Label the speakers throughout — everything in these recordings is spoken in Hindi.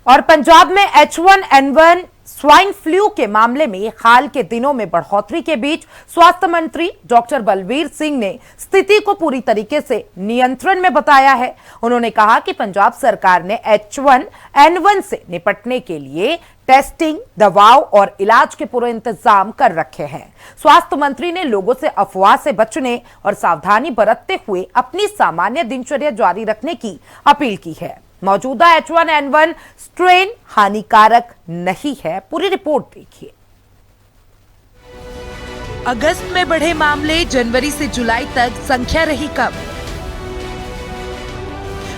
Speaker 1: और पंजाब में H1N1 स्वाइन फ्लू के मामले में हाल के दिनों में बढ़ोतरी के बीच स्वास्थ्य मंत्री डॉक्टर बलवीर सिंह ने स्थिति को पूरी तरीके से नियंत्रण में बताया है। उन्होंने कहा कि पंजाब सरकार ने H1N1 से निपटने के लिए टेस्टिंग, दवाओं और इलाज के पूरे इंतजाम कर रखे हैं। स्वास्थ्य मंत्री ने लोगों से अफवाह से बचने और सावधानी बरतते हुए अपनी सामान्य दिनचर्या जारी रखने की अपील की है। मौजूदा H1N1 स्ट्रेन हानिकारक नहीं है। पूरी रिपोर्ट देखिए।
Speaker 2: अगस्त में बढ़े मामले, जनवरी से जुलाई तक संख्या रही कम।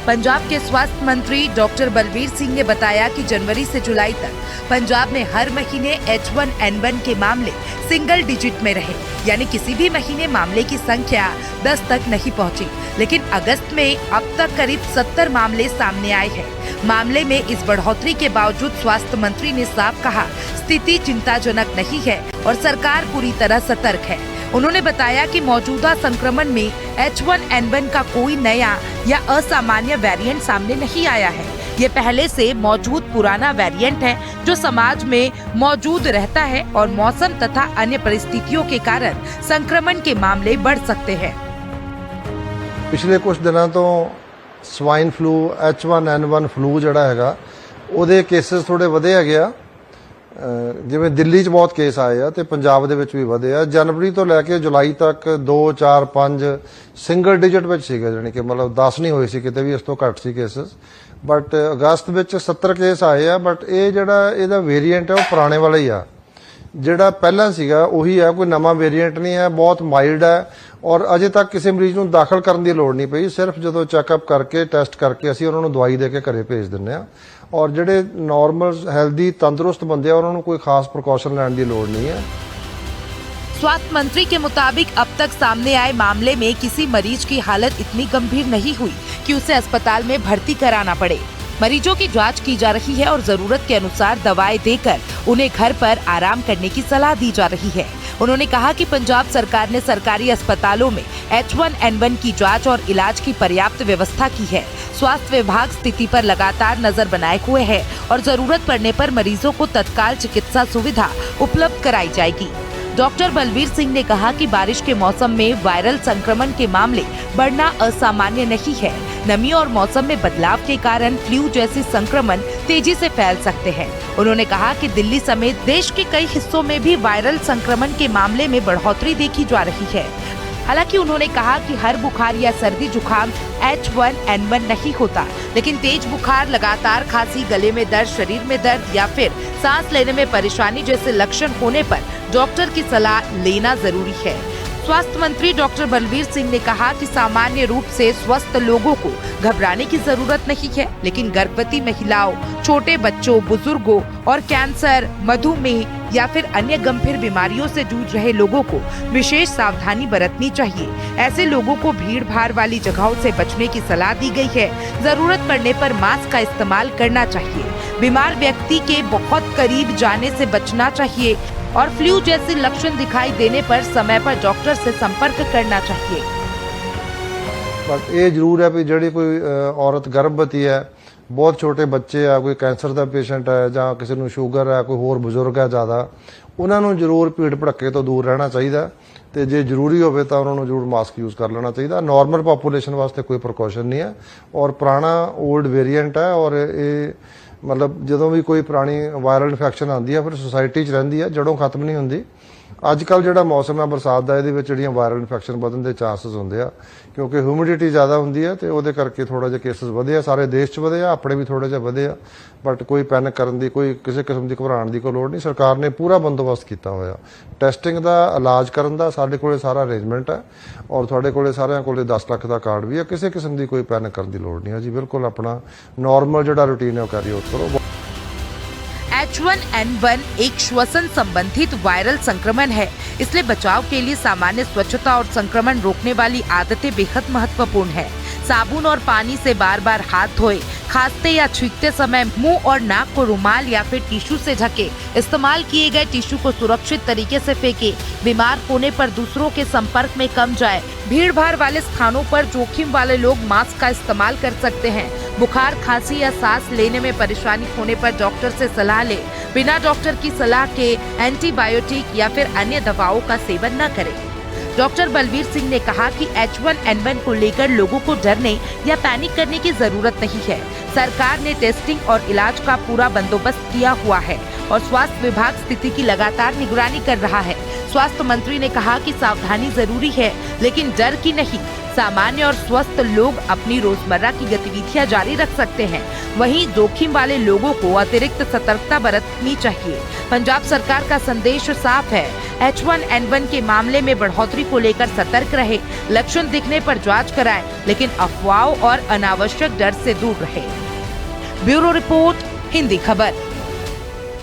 Speaker 2: पंजाब के स्वास्थ्य मंत्री डॉक्टर बलवीर सिंह ने बताया कि जनवरी से जुलाई तक पंजाब में हर महीने H1N1 के मामले सिंगल डिजिट में रहे, यानी किसी भी महीने मामले की संख्या 10 तक नहीं पहुंची। लेकिन अगस्त में अब तक करीब 70 मामले सामने आए हैं। मामले में इस बढ़ोतरी के बावजूद स्वास्थ्य मंत्री ने साफ कहा, स्थिति चिंताजनक नहीं है और सरकार पूरी तरह सतर्क है। उन्होंने बताया कि मौजूदा संक्रमण में H1N1 का कोई नया या असामान्य वेरिएंट सामने नहीं आया है। ये पहले से मौजूद पुराना वेरिएंट है जो समाज में मौजूद रहता है और मौसम तथा अन्य परिस्थितियों के कारण संक्रमण के मामले बढ़ सकते हैं।
Speaker 3: पिछले कुछ दिनों तो स्वाइन फ्लू H1N1 फ्लू जड़ा हैगा ਉਹਦੇ ਕੇसेस थोड़े ਵਧੇ ਹੈਗੇ ਆ। ਜਿਵੇਂ ਦਿੱਲੀ 'ਚ ਬਹੁਤ ਕੇਸ ਆਏ ਆ ਤੇ ਪੰਜਾਬ ਦੇ ਵਿੱਚ ਵੀ ਵਧੇ ਆ। ਜਨਵਰੀ ਤੋਂ ਲੈ ਕੇ ਜੁਲਾਈ ਤੱਕ 2 4 5 ਸਿੰਗਲ ਡਿਜਿਟ ਵਿੱਚ ਸੀਗਾ, ਜਾਨੀ ਕਿ ਮਤਲਬ 10 ਨਹੀਂ ਹੋਏ ਸੀ, ਕਿਤੇ ਵੀ ਇਸ ਤੋਂ ਘੱਟ ਸੀ ਕੇसेस। ਬਟ ਅਗਸਤ ਵਿੱਚ 70 ਕੇਸ ਆਏ ਆ। ਬਟ ਇਹ ਜਿਹੜਾ ਇਹਦਾ ਵੇਰੀਐਂਟ ਹੈ ਉਹ ਪੁਰਾਣੇ ਵਾਲਾ ਹੀ ਆ, ਜਿਹੜਾ ਪਹਿਲਾਂ ਸੀਗਾ ਉਹੀ ਹੈ, ਕੋਈ ਨਵਾਂ ਵੇਰੀਐਂਟ ਨਹੀਂ ਹੈ, ਬਹੁਤ ਮਾਈਲਡ ਹੈ और अजे तक किसी मरीज ਨੂੰ दाखिल करने की लोड़ नहीं पई। सिर्फ जो चैकअप करके टेस्ट करके असीं उन्होंने दवाई दे के घरे भेज दिंदे आ और ਜਿਹੜੇ नॉर्मल हेल्दी तंदुरुस्त बंदे आ उन्होंने कोई खास प्रिकॉशन लैण की लोड़ नहीं है।
Speaker 2: स्वास्थ्य मंत्री के मुताबिक अब तक सामने आए मामले में किसी मरीज की हालत इतनी गंभीर नहीं हुई कि उसे अस्पताल में भर्ती कराना पड़े। मरीजों की जांच की जा रही है और जरूरत के अनुसार दवाएं देकर उन्हें घर पर आराम करने की सलाह दी जा रही है। उन्होंने कहा कि पंजाब सरकार ने सरकारी अस्पतालों में H1N1 की जांच और इलाज की पर्याप्त व्यवस्था की है। स्वास्थ्य विभाग स्थिति पर लगातार नजर बनाए हुए है और जरूरत पड़ने पर मरीजों को तत्काल चिकित्सा सुविधा उपलब्ध कराई जाएगी। डॉक्टर बलवीर सिंह ने कहा कि बारिश के मौसम में वायरल संक्रमण के मामले बढ़ना असामान्य नहीं है। नमी और मौसम में बदलाव के कारण फ्लू जैसे संक्रमण तेजी से फैल सकते हैं। उन्होंने कहा कि दिल्ली समेत देश के कई हिस्सों में भी वायरल संक्रमण के मामले में बढ़ोतरी देखी जा रही है। हालांकि उन्होंने कहा कि हर बुखार या सर्दी जुकाम H1N1 नहीं होता, लेकिन तेज बुखार, लगातार खांसी, गले में दर्द, शरीर में दर्द या फिर सांस लेने में परेशानी जैसे लक्षण होने पर डॉक्टर की सलाह लेना जरूरी है। स्वास्थ्य मंत्री डॉक्टर बलवीर सिंह ने कहा कि सामान्य रूप से स्वस्थ लोगों को घबराने की जरूरत नहीं है, लेकिन गर्भवती महिलाओं, छोटे बच्चों, बुजुर्गों और कैंसर, मधुमेह या फिर अन्य गंभीर बीमारियों से जूझ रहे लोगों को विशेष सावधानी बरतनी चाहिए। ऐसे लोगों को भीड़ भाड़ वाली जगहों से बचने की सलाह दी गई है। जरूरत पड़ने पर मास्क का इस्तेमाल करना चाहिए। बीमार व्यक्ति के बहुत करीब जाने से बचना चाहिए और फ्लू जैसे लक्षण दिखाई देने पर समय पर डॉक्टर से संपर्क करना चाहिए।
Speaker 3: बट ये जरूर है भी जी कोई औरत गर्भवती है, बहुत छोटे बच्चे है, कोई कैंसर का पेशेंट है, ਜਾਂ किसी ਨੂੰ ਸ਼ੂਗਰ है, कोई होर बजुर्ग है ज़्यादा, उन्होंने जरूर भीड़ भड़के तो दूर रहना चाहिए ਤੇ ਜੇ ਜ਼ਰੂਰੀ ਹੋਵੇ ਤਾਂ ਉਹਨਾਂ ਨੂੰ ਜ਼ਰੂਰ ਮਾਸਕ ਯੂਜ਼ ਕਰ ਲੈਣਾ ਚਾਹੀਦਾ। ਨਾਰਮਲ ਪੋਪੂਲੇਸ਼ਨ ਵਾਸਤੇ ਕੋਈ ਪ੍ਰੀਕਾਸ਼ਨ ਨਹੀਂ ਹੈ ਔਰ ਪੁਰਾਣਾ 올ਡ ਵੇਰੀਐਂਟ ਹੈ ਔਰ ਇਹ मतलब ਜਦੋਂ ਵੀ ਕੋਈ ਪੁਰਾਣੀ ਵਾਇਰਲ ਇਨਫੈਕਸ਼ਨ ਆਉਂਦੀ ਹੈ ਫਿਰ ਸੋਸਾਇਟੀ 'ਚ ਰਹਿੰਦੀ ਹੈ, ਜੜੋਂ ਖਤਮ ਨਹੀਂ ਹੁੰਦੀ। ਅੱਜ ਕੱਲ ਜਿਹੜਾ ਮੌਸਮ ਹੈ ਬਰਸਾਤ ਦਾ, ਇਹਦੇ ਵਿੱਚ ਜਿਹੜੀਆਂ ਵਾਇਰਲ ਇਨਫੈਕਸ਼ਨ ਵਧਣ ਦੇ ਚਾਂਸਸ ਹੁੰਦੇ ਆ ਕਿਉਂਕਿ ਹਿਊਮਿਡਿਟੀ ਜ਼ਿਆਦਾ ਹੁੰਦੀ ਹੈ ਤੇ ਉਹਦੇ ਕਰਕੇ ਥੋੜਾ ਜਿਹਾ ਕੇਸਿਸ ਵਧੇ ਆ, ਸਾਰੇ ਦੇਸ਼ 'ਚ ਵਧੇ ਆ, ਆਪਣੇ ਵੀ ਥੋੜੇ ਜਿਹਾ ਵਧੇ ਆ। ਬਟ ਕੋਈ ਪੈਨਿਕ ਕਰਨ ਦੀ, ਕੋਈ ਕਿਸੇ ਕਿਸਮ ਦੀ ਘਬਰਾਉਣ ਦੀ ਕੋਈ ਲੋੜ ਨਹੀਂ। ਸਰਕਾਰ ਨੇ ਪੂਰਾ ਬੰਦੋਬਸਤ ਕੀਤਾ ਹੋਇਆ ਟੈਸਟਿੰਗ ਦਾ, ਇਲਾਜ ਕਰਨ ਦਾ। ਸਾਡੇ ਕੋਲੇ ਸਾਰਾ ਅਰੇਂਜਮੈਂਟ ਹੈ ਔਰ ਤੁਹਾਡੇ ਕੋਲੇ ਸਾਰਿਆਂ ਕੋਲੇ 10 ਲੱਖ ਦਾ ਕਾਰਡ ਵੀ ਹੈ। ਕਿਸੇ ਕਿਸਮ ਦੀ ਕੋਈ ਪੈਨਿਕ ਕਰਨ ਦੀ ਲੋੜ ਨਹੀਂ ਹੈ ਜੀ। ਬਿਲਕੁਲ ਆਪਣਾ ਨਾਰਮਲ ਜਿਹੜਾ ਰੂਟੀਨ ਹੈ ਉਹ ਕੈਰੀ ਆਊਟ ਕਰੋ।
Speaker 2: H1N1 एक श्वसन संबंधित वायरल संक्रमण है, इसलिए बचाव के लिए सामान्य स्वच्छता और संक्रमण रोकने वाली आदतें बेहद महत्वपूर्ण है। साबुन और पानी से बार बार हाथ धोए, खांसते या छींकते समय मुंह और नाक को रुमाल या फिर टिश्यू से ढके, इस्तेमाल किए गए टिश्यू को सुरक्षित तरीके से फेंके, बीमार होने पर दूसरों के संपर्क में कम जाए। भीड़ भाड़ वाले स्थानों पर जोखिम वाले लोग मास्क का इस्तेमाल कर सकते हैं। बुखार, खांसी या सांस लेने में परेशानी होने पर डॉक्टर से सलाह ले। बिना डॉक्टर की सलाह के एंटीबायोटिक या फिर अन्य दवाओं का सेवन न करें। डॉक्टर बलवीर सिंह ने कहा कि H1N1 को लेकर लोगों को डरने या पैनिक करने की जरूरत नहीं है। सरकार ने टेस्टिंग और इलाज का पूरा बंदोबस्त किया हुआ है और स्वास्थ्य विभाग स्थिति की लगातार निगरानी कर रहा है। स्वास्थ्य मंत्री ने कहा कि सावधानी जरूरी है, लेकिन डर की नहीं। सामान्य और स्वस्थ लोग अपनी रोजमर्रा की गतिविधियां जारी रख सकते हैं। वहीं जोखिम वाले लोगों को अतिरिक्त सतर्कता बरतनी चाहिए। पंजाब सरकार का संदेश साफ है, H1N1 के मामले में बढ़ोतरी को लेकर सतर्क रहे, लक्षण दिखने पर जांच कराएं, लेकिन अफवाहों और अनावश्यक डर से दूर रहे। ब्यूरो रिपोर्ट, हिंदी खबर।